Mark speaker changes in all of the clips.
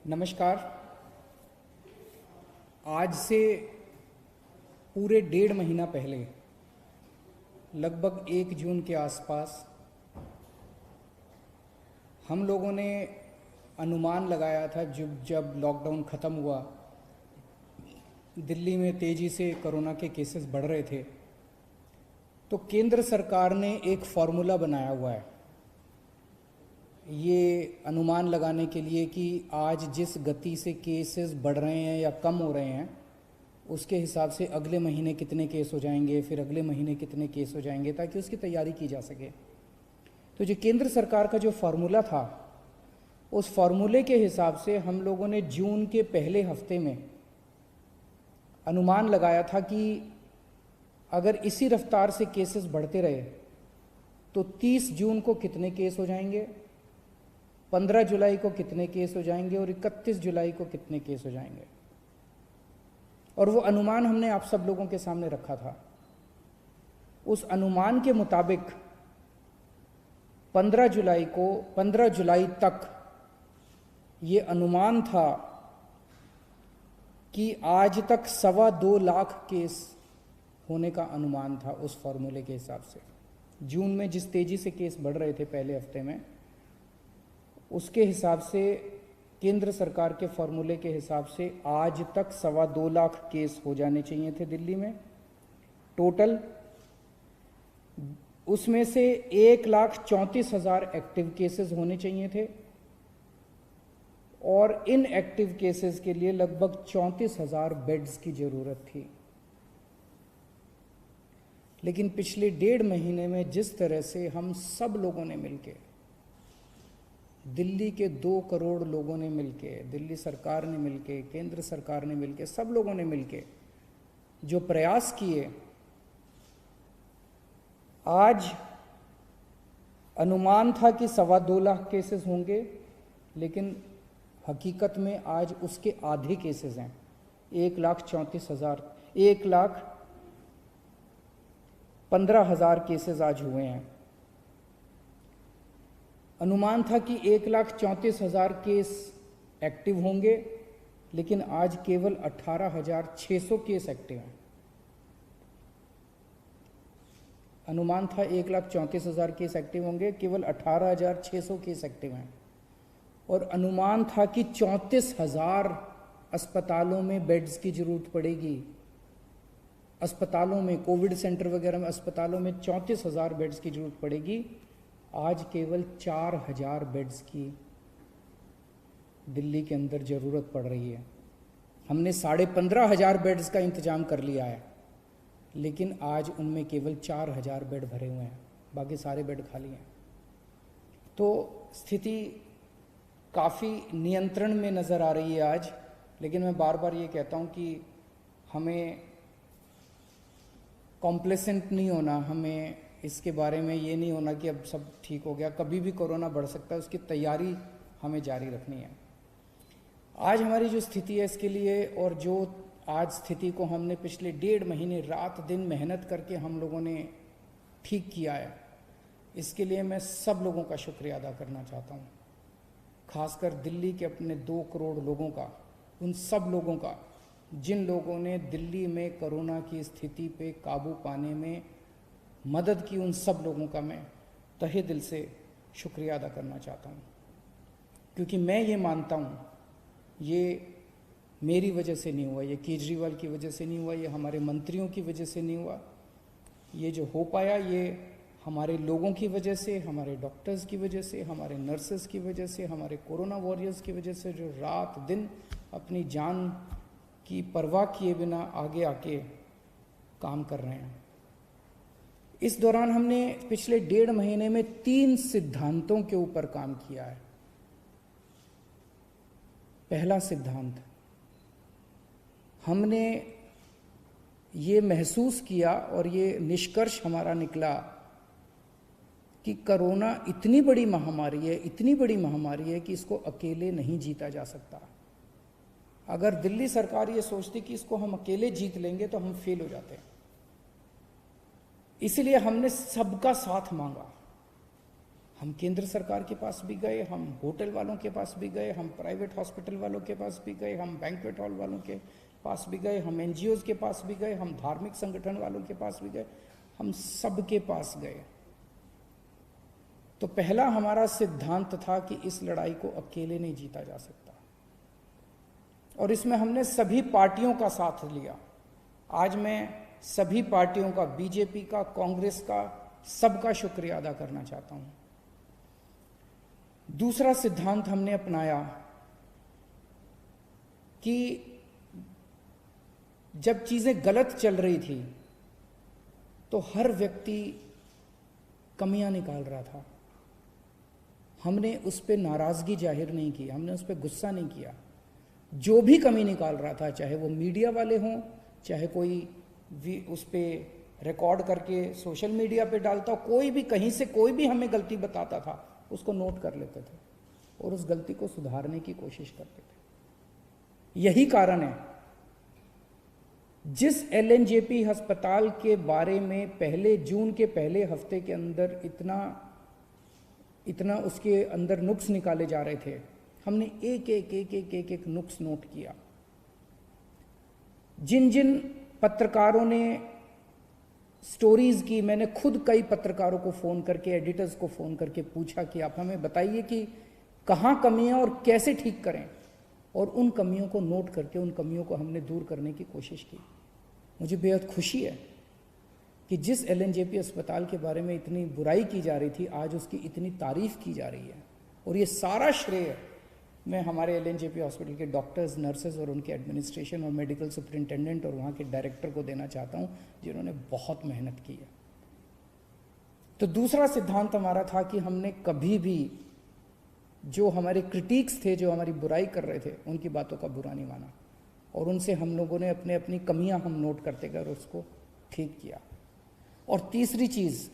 Speaker 1: नमस्कार। आज से पूरे 1.5 महीना पहले लगभग 1 जून के आसपास हम लोगों ने अनुमान लगाया था जब लॉकडाउन ख़त्म हुआ, दिल्ली में तेज़ी से कोरोना के केसेस बढ़ रहे थे, तो केंद्र सरकार ने एक फॉर्मूला बनाया हुआ है ये अनुमान लगाने के लिए कि आज जिस गति से केसेस बढ़ रहे हैं या कम हो रहे हैं उसके हिसाब से अगले महीने कितने केस हो जाएंगे, फिर अगले महीने कितने केस हो जाएंगे, ताकि उसकी तैयारी की जा सके। तो जो केंद्र सरकार का जो फार्मूला था, उस फार्मूले के हिसाब से हम लोगों ने जून के पहले हफ्ते में अनुमान लगाया था कि अगर इसी रफ्तार से केसेस बढ़ते रहे तो 30 जून को कितने केस हो जाएंगे, 15 जुलाई को कितने केस हो जाएंगे और 31 जुलाई को कितने केस हो जाएंगे। और वो अनुमान हमने आप सब लोगों के सामने रखा था। उस अनुमान के मुताबिक 15 जुलाई तक ये अनुमान था कि आज तक 2.25 लाख केस होने का अनुमान था। उस फॉर्मूले के हिसाब से जून में जिस तेजी से केस बढ़ रहे थे पहले हफ्ते में, उसके हिसाब से केंद्र सरकार के फॉर्मूले के हिसाब से आज तक 2.25 लाख केस हो जाने चाहिए थे दिल्ली में टोटल। उसमें से 1,34,000 एक्टिव केसेस होने चाहिए थे और इन एक्टिव केसेस के लिए लगभग 34,000 बेड्स की जरूरत थी। लेकिन पिछले 1.5 महीने में जिस तरह से हम सब लोगों ने मिलकर, दिल्ली के 2 करोड़ लोगों ने मिलके, दिल्ली सरकार ने मिलके, केंद्र सरकार ने मिलके, सब लोगों ने मिलके जो प्रयास किए, आज अनुमान था कि 2.25 लाख केसेस होंगे, लेकिन हकीकत में आज उसके आधे केसेस हैं। 1,15,000 केसेस आज हुए हैं। अनुमान था कि 1,34,000 केस एक्टिव होंगे, लेकिन आज केवल 18,600 केस एक्टिव हैं। अनुमान था 1,34,000 केस एक्टिव होंगे, केवल 18,600 केस एक्टिव हैं। और अनुमान था कि 34,000 अस्पतालों में बेड्स की जरूरत पड़ेगी। अस्पतालों में, कोविड सेंटर वगैरह में, अस्पतालों में 34,000 बेड्स की जरूरत पड़ेगी। आज केवल 4,000 बेड्स की दिल्ली के अंदर ज़रूरत पड़ रही है। हमने 15,500 बेड्स का इंतज़ाम कर लिया है, लेकिन आज उनमें केवल 4,000 बेड भरे हुए हैं, बाकी सारे बेड खाली हैं। तो स्थिति काफ़ी नियंत्रण में नज़र आ रही है आज। लेकिन मैं बार बार ये कहता हूँ कि हमें कॉम्प्लेसेंट नहीं होना, हमें इसके बारे में ये नहीं होना कि अब सब ठीक हो गया। कभी भी कोरोना बढ़ सकता है, उसकी तैयारी हमें जारी रखनी है। आज हमारी जो स्थिति है इसके लिए, और जो आज स्थिति को हमने पिछले 1.5 महीने रात दिन मेहनत करके हम लोगों ने ठीक किया है, इसके लिए मैं सब लोगों का शुक्रिया अदा करना चाहता हूँ। खासकर दिल्ली के अपने 2 करोड़ लोगों का, उन सब लोगों का जिन लोगों ने दिल्ली में कोरोना की स्थिति पे काबू पाने में मदद की, उन सब लोगों का मैं तहे दिल से शुक्रिया अदा करना चाहता हूँ। क्योंकि मैं ये मानता हूँ, ये मेरी वजह से नहीं हुआ, ये केजरीवाल की वजह से नहीं हुआ, ये हमारे मंत्रियों की वजह से नहीं हुआ। ये जो हो पाया, ये हमारे लोगों की वजह से, हमारे डॉक्टर्स की वजह से, हमारे नर्सेस की वजह से, हमारे कोरोना वॉरियर्स की वजह से, जो रात दिन अपनी जान की परवाह किए बिना आगे आके काम कर रहे हैं। इस दौरान हमने पिछले 1.5 महीने में 3 सिद्धांतों के ऊपर काम किया है। पहला सिद्धांत, हमने ये महसूस किया और ये निष्कर्ष हमारा निकला कि कोरोना इतनी बड़ी महामारी है, इतनी बड़ी महामारी है कि इसको अकेले नहीं जीता जा सकता। अगर दिल्ली सरकार ये सोचती कि इसको हम अकेले जीत लेंगे तो हम फेल हो जाते हैं। इसलिए हमने सबका साथ मांगा। हम केंद्र सरकार के पास भी गए, हम होटल वालों के पास भी गए, हम प्राइवेट हॉस्पिटल वालों के पास भी गए, हम बैंक्वेट हॉल वालों के पास भी गए, हम एनजीओज के पास भी गए, हम धार्मिक संगठन वालों के पास भी गए, हम सबके पास गए। तो पहला हमारा सिद्धांत था कि इस लड़ाई को अकेले नहीं जीता जा सकता, और इसमें हमने सभी पार्टियों का साथ लिया। आज मैं सभी पार्टियों का, बीजेपी का, कांग्रेस का, सबका शुक्रिया अदा करना चाहता हूं। दूसरा सिद्धांत हमने अपनाया कि जब चीजें गलत चल रही थी तो हर व्यक्ति कमियां निकाल रहा था। हमने उस पर नाराजगी जाहिर नहीं की, हमने उस पर गुस्सा नहीं किया। जो भी कमी निकाल रहा था, चाहे वो मीडिया वाले हों, चाहे कोई उस पर रिकॉर्ड करके सोशल मीडिया पे डालता, कोई भी कहीं से कोई भी हमें गलती बताता था, उसको नोट कर लेते थे और उस गलती को सुधारने की कोशिश करते थे। यही कारण है जिस एलएनजेपी अस्पताल के बारे में पहले जून के पहले हफ्ते के अंदर इतना उसके अंदर नुक्स निकाले जा रहे थे, हमने एक नुक्स नोट किया। जिन जिन पत्रकारों ने स्टोरीज की, मैंने खुद कई पत्रकारों को फ़ोन करके, एडिटर्स को फ़ोन करके पूछा कि आप हमें बताइए कि कहाँ कमियां और कैसे ठीक करें, और उन कमियों को नोट करके उन कमियों को हमने दूर करने की कोशिश की। मुझे बेहद खुशी है कि जिस एलएनजेपी अस्पताल के बारे में इतनी बुराई की जा रही थी, आज उसकी इतनी तारीफ की जा रही है, और ये सारा श्रेय मैं हमारे एलएनजेपी हॉस्पिटल के डॉक्टर्स, नर्सेज और उनके एडमिनिस्ट्रेशन और मेडिकल सुपरिंटेंडेंट और वहाँ के डायरेक्टर को देना चाहता हूँ, जिन्होंने बहुत मेहनत की है। तो दूसरा सिद्धांत हमारा था कि हमने कभी भी जो हमारे क्रिटिक्स थे, जो हमारी बुराई कर रहे थे, उनकी बातों का बुरा नहीं माना, और उनसे हम लोगों ने अपनी कमियां हम नोट करते गए और उसको ठीक किया। और तीसरी चीज़,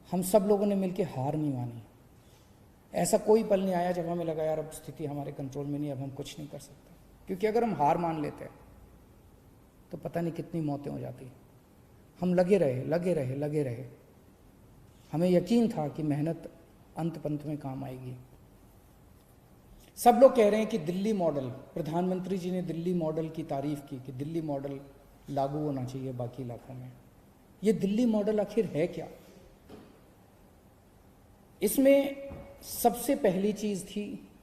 Speaker 1: हम सब लोगों ने मिलकर हार नहीं मानी। ऐसा कोई पल नहीं आया जब हमें लगा यार अब स्थिति हमारे कंट्रोल में नहीं, अब हम कुछ नहीं कर सकते, क्योंकि अगर हम हार मान लेते तो पता नहीं कितनी मौतें हो जाती। हम लगे रहे। हमें यकीन था कि मेहनत अंत पंत में काम आएगी। सब लोग कह रहे हैं कि दिल्ली मॉडल, प्रधानमंत्री जी ने दिल्ली मॉडल की तारीफ की कि दिल्ली मॉडल लागू होना चाहिए बाकी इलाकों में। ये दिल्ली मॉडल आखिर है क्या? इसमें सबसे पहली चीज थी,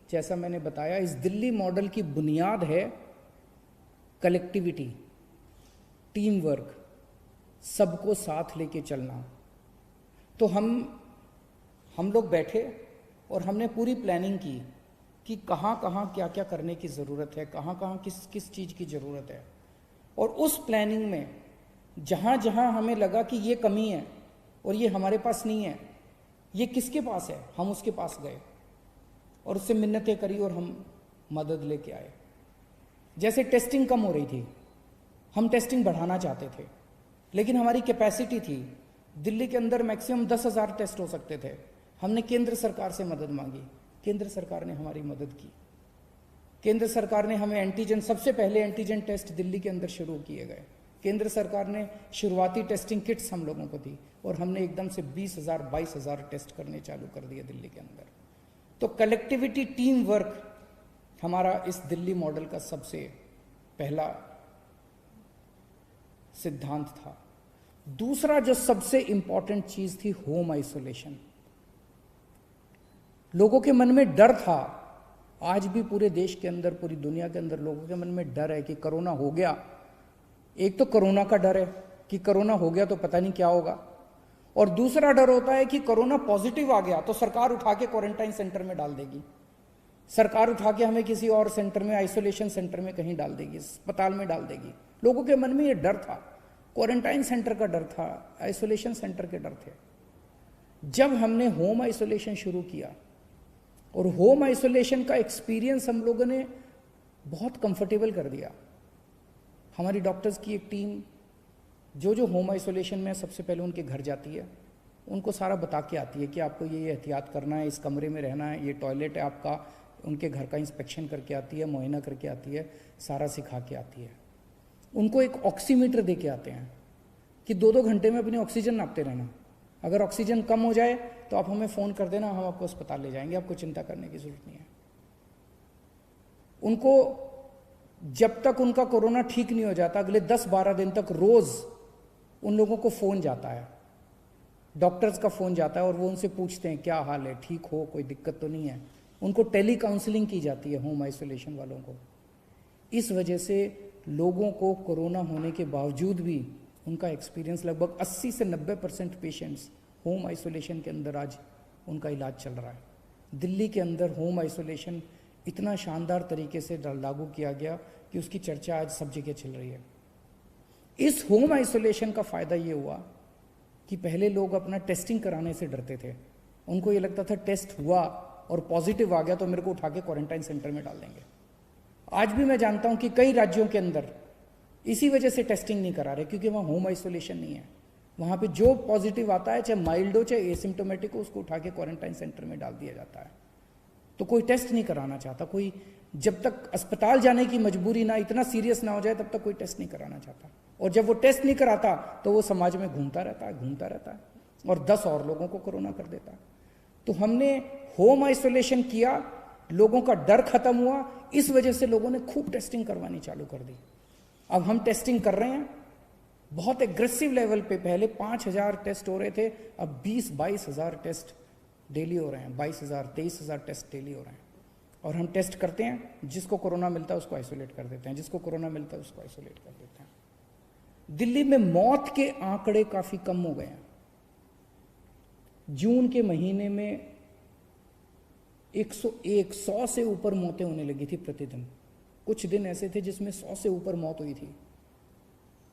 Speaker 1: जैसा मैंने बताया, इस दिल्ली मॉडल की बुनियाद है कलेक्टिविटी, टीम वर्क, सबको साथ लेके चलना। तो हम लोग बैठे और हमने पूरी प्लानिंग की कि कहाँ कहाँ क्या क्या करने की ज़रूरत है, कहाँ कहाँ किस चीज़ की ज़रूरत है। और उस प्लानिंग में जहाँ जहाँ हमें लगा कि ये कमी है और ये हमारे पास नहीं है, ये किसके पास है, हम उसके पास गए और उससे मिन्नतें करी और हम मदद लेके आए। जैसे टेस्टिंग कम हो रही थी, हम टेस्टिंग बढ़ाना चाहते थे, लेकिन हमारी कैपेसिटी थी, दिल्ली के अंदर मैक्सिमम 10,000 टेस्ट हो सकते थे। हमने केंद्र सरकार से मदद मांगी, केंद्र सरकार ने हमारी मदद की। केंद्र सरकार ने हमें एंटीजन, सबसे पहले एंटीजन टेस्ट दिल्ली के अंदर शुरू किए गए। केंद्र सरकार ने शुरुआती टेस्टिंग किट्स हम लोगों को दी और हमने एकदम से 20,000 22,000 टेस्ट करने चालू कर दिए दिल्ली के अंदर। तो कलेक्टिविटी, टीम वर्क हमारा इस दिल्ली मॉडल का सबसे पहला सिद्धांत था। दूसरा जो सबसे इंपॉर्टेंट चीज थी, होम आइसोलेशन। लोगों के मन में डर था, आज भी पूरे देश के अंदर, पूरी दुनिया के अंदर लोगों के मन में डर है कि कोरोना हो गया। एक तो कोरोना का डर है कि कोरोना हो गया तो पता नहीं क्या होगा, और दूसरा डर होता है कि कोरोना पॉजिटिव आ गया तो सरकार उठा के क्वारंटाइन सेंटर में डाल देगी, सरकार उठा के हमें किसी और सेंटर में, आइसोलेशन सेंटर में कहीं डाल देगी, अस्पताल में डाल देगी। लोगों के मन में ये डर था, क्वारंटाइन सेंटर का डर था, आइसोलेशन सेंटर के डर थे। जब हमने होम आइसोलेशन शुरू किया और होम आइसोलेशन का एक्सपीरियंस हम लोगों ने बहुत कंफर्टेबल कर दिया। हमारी डॉक्टर्स की एक टीम जो होम आइसोलेशन में सबसे पहले उनके घर जाती है, उनको सारा बता के आती है कि आपको ये एहतियात करना है, इस कमरे में रहना है, ये टॉयलेट है आपका, उनके घर का इंस्पेक्शन करके आती है, मुआयना करके आती है, सारा सिखा के आती है। उनको एक ऑक्सीमीटर दे के आते हैं कि 2-2 घंटे में अपनी ऑक्सीजन नापते रहना। अगर ऑक्सीजन कम हो जाए तो आप हमें फ़ोन कर देना, हम आपको अस्पताल ले जाएंगे, आपको चिंता करने की ज़रूरत नहीं है। उनको जब तक उनका कोरोना ठीक नहीं हो जाता, अगले 10-12 दिन तक रोज़ उन लोगों को फ़ोन जाता है, डॉक्टर्स का फ़ोन जाता है और वो उनसे पूछते हैं क्या हाल है, ठीक हो, कोई दिक्कत तो नहीं है। उनको टेली काउंसलिंग की जाती है होम आइसोलेशन वालों को। इस वजह से लोगों को कोरोना होने के बावजूद भी उनका एक्सपीरियंस, लगभग 80 से 90% पेशेंट्स होम आइसोलेशन के अंदर आज उनका इलाज चल रहा है। दिल्ली के अंदर होम आइसोलेशन इतना शानदार तरीके से लागू किया गया कि उसकी चर्चा आज सब जगह चल रही है। इस होम आइसोलेशन का फ़ायदा ये हुआ कि पहले लोग अपना टेस्टिंग कराने से डरते थे। उनको ये लगता था टेस्ट हुआ और पॉजिटिव आ गया तो मेरे को उठा के क्वारंटाइन सेंटर में डाल देंगे। आज भी मैं जानता हूं कि कई राज्यों के अंदर इसी वजह से टेस्टिंग नहीं करा रहे, क्योंकि वहाँ होम आइसोलेशन नहीं है। वहाँ पे जो पॉजिटिव आता है, चाहे माइल्ड हो चाहे एसिम्टोमेटिक हो, उसको उठा के क्वारंटाइन सेंटर में डाल दिया जाता है। तो कोई टेस्ट नहीं कराना चाहता, कोई जब तक अस्पताल जाने की मजबूरी ना, इतना सीरियस ना हो जाए, तब तक कोई टेस्ट नहीं कराना चाहता। और जब वो टेस्ट नहीं कराता तो वो समाज में घूमता रहता है और 10 और लोगों को कोरोना कर देता है। तो हमने होम आइसोलेशन किया, लोगों का डर खत्म हुआ, इस वजह से लोगों ने खूब टेस्टिंग करवानी चालू कर दी। अब हम टेस्टिंग कर रहे हैं बहुत एग्रेसिव लेवल पे। पहले 5,000 टेस्ट हो रहे थे, अब 20-22 हज़ार टेस्ट डेली हो रहे हैं। 22,000 23,000 टेस्ट डेली हो रहे हैं। और हम टेस्ट करते हैं, जिसको कोरोना मिलता है उसको आइसोलेट कर देते हैं, जिसको कोरोना मिलता है उसको आइसोलेट कर देते हैं। दिल्ली में मौत के आंकड़े काफ़ी कम हो गए हैं। जून के महीने में 100 से ऊपर मौतें होने लगी थी प्रतिदिन। कुछ दिन ऐसे थे जिसमें 100 से ऊपर मौत हुई थी।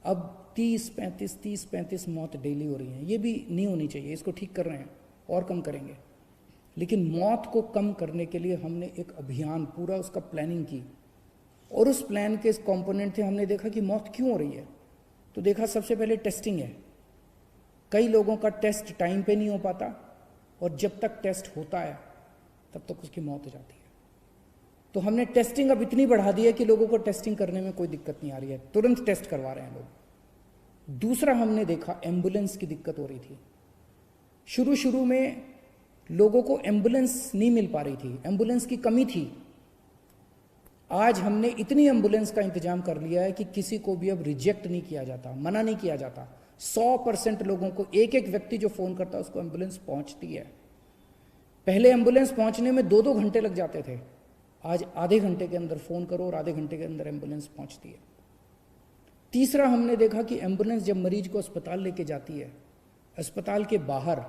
Speaker 1: अब 30-35 मौत डेली हो रही हैं। ये भी नहीं होनी चाहिए, इसको ठीक कर रहे हैं और कम करेंगे। लेकिन मौत को कम करने के लिए हमने एक अभियान पूरा उसका प्लानिंग की, और उस प्लान के कंपोनेंट थे। हमने देखा कि मौत क्यों हो रही है, तो देखा सबसे पहले टेस्टिंग है। कई लोगों का टेस्ट टाइम पे नहीं हो पाता, और जब तक टेस्ट होता है तब तक उसकी मौत हो जाती है। तो हमने टेस्टिंग अब इतनी बढ़ा दी है कि लोगों को टेस्टिंग करने में कोई दिक्कत नहीं आ रही है, तुरंत टेस्ट करवा रहे हैं लोग। दूसरा हमने देखा एम्बुलेंस की दिक्कत हो रही थी। शुरू में लोगों को एम्बुलेंस नहीं मिल पा रही थी, एम्बुलेंस की कमी थी। आज हमने इतनी एम्बुलेंस का इंतजाम कर लिया है कि किसी को भी अब रिजेक्ट नहीं किया जाता, मना नहीं किया जाता। 100% लोगों को, एक व्यक्ति जो फोन करता है उसको एम्बुलेंस पहुंचती है। पहले एम्बुलेंस पहुंचने में 2-2 घंटे लग जाते थे, आज आधे घंटे के अंदर फोन करो और आधे घंटे के अंदर एम्बुलेंस पहुंचती है। तीसरा हमने देखा कि एम्बुलेंस जब मरीज को अस्पताल लेके जाती है, अस्पताल के बाहर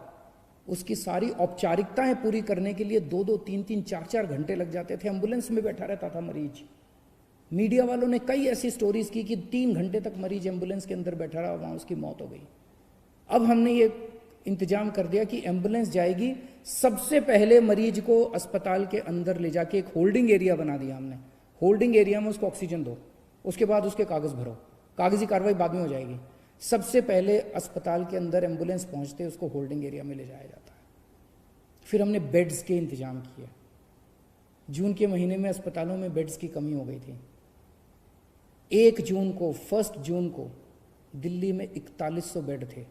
Speaker 1: उसकी सारी औपचारिकताएं पूरी करने के लिए 2-2, 3-3, 4-4 घंटे लग जाते थे। एम्बुलेंस में बैठा रहता था मरीज। मीडिया वालों ने कई ऐसी स्टोरीज की कि 3 घंटे तक मरीज एम्बुलेंस के अंदर बैठा रहा, वहां उसकी मौत हो गई। अब हमने ये इंतजाम कर दिया कि एम्बुलेंस जाएगी, सबसे पहले मरीज को अस्पताल के अंदर ले जाके एक होल्डिंग एरिया बना दिया हमने। होल्डिंग एरिया में उसको ऑक्सीजन दो, उसके बाद उसके कागज भरो, कागजी कार्रवाई बाद में हो जाएगी। सबसे पहले अस्पताल के अंदर एम्बुलेंस पहुंचते उसको होल्डिंग एरिया में ले जाया जाता है। फिर हमने बेड्स के इंतजाम किए। जून के महीने में अस्पतालों में बेड्स की कमी हो गई थी। 1 जून को दिल्ली में 4100 बेड थे,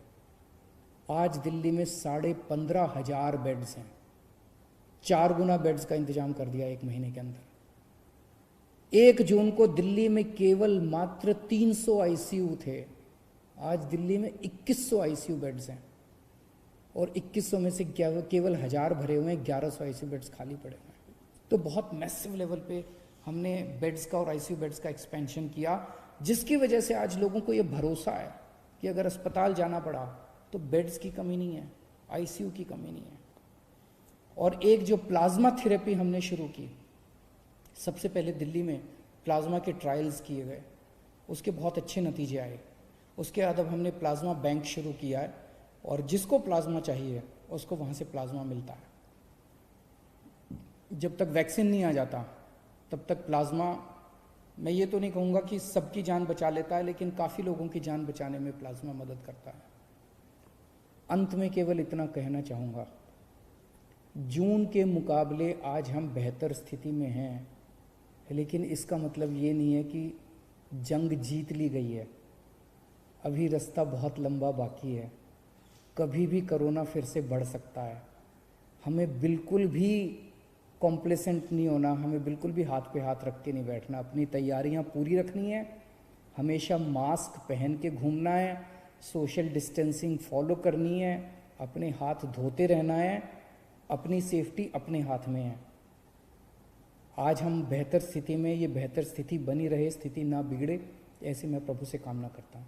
Speaker 1: आज दिल्ली में 15,500 बेड्स हैं। 4 गुना बेड्स का इंतजाम कर दिया 1 महीने के अंदर। 1 जून को दिल्ली में केवल मात्र 300 आईसीयू थे, आज दिल्ली में 2100 आईसीयू बेड्स हैं, और 2100 में से केवल 1000 भरे हुए हैं, 1100 आईसीयू बेड्स खाली पड़े हुए हैं। तो बहुत मैसिव लेवल पे हमने बेड्स का और आईसीयू बेड्स का एक्सपेंशन किया, जिसकी वजह से आज लोगों को ये भरोसा है कि अगर अस्पताल जाना पड़ा तो बेड्स की कमी नहीं है, आईसीयू की कमी नहीं है। और एक जो प्लाज्मा थेरेपी हमने शुरू की, सबसे पहले दिल्ली में प्लाज्मा के ट्रायल्स किए गए, उसके बहुत अच्छे नतीजे आए। उसके बाद अब हमने प्लाज्मा बैंक शुरू किया है, और जिसको प्लाज्मा चाहिए उसको वहाँ से प्लाज्मा मिलता है। जब तक वैक्सीन नहीं आ जाता तब तक प्लाज्मा, मैं ये तो नहीं कहूँगा कि सबकी जान बचा लेता है, लेकिन काफ़ी लोगों की जान बचाने में प्लाज्मा मदद करता है। अंत में केवल इतना कहना चाहूँगा, जून के मुकाबले आज हम बेहतर स्थिति में हैं, लेकिन इसका मतलब ये नहीं है कि जंग जीत ली गई है। अभी रास्ता बहुत लंबा बाकी है। कभी भी कोरोना फिर से बढ़ सकता है। हमें बिल्कुल भी कॉम्प्लेसेंट नहीं होना, हमें बिल्कुल भी हाथ पे हाथ रख के नहीं बैठना, अपनी तैयारियां पूरी रखनी है, हमेशा मास्क पहन के घूमना है, सोशल डिस्टेंसिंग फॉलो करनी है, अपने हाथ धोते रहना है, अपनी सेफ्टी अपने हाथ में है। आज हम बेहतर स्थिति में, ये बेहतर स्थिति बनी रहे, स्थिति ना बिगड़े, ऐसे मैं प्रभु से कामना करता हूँ।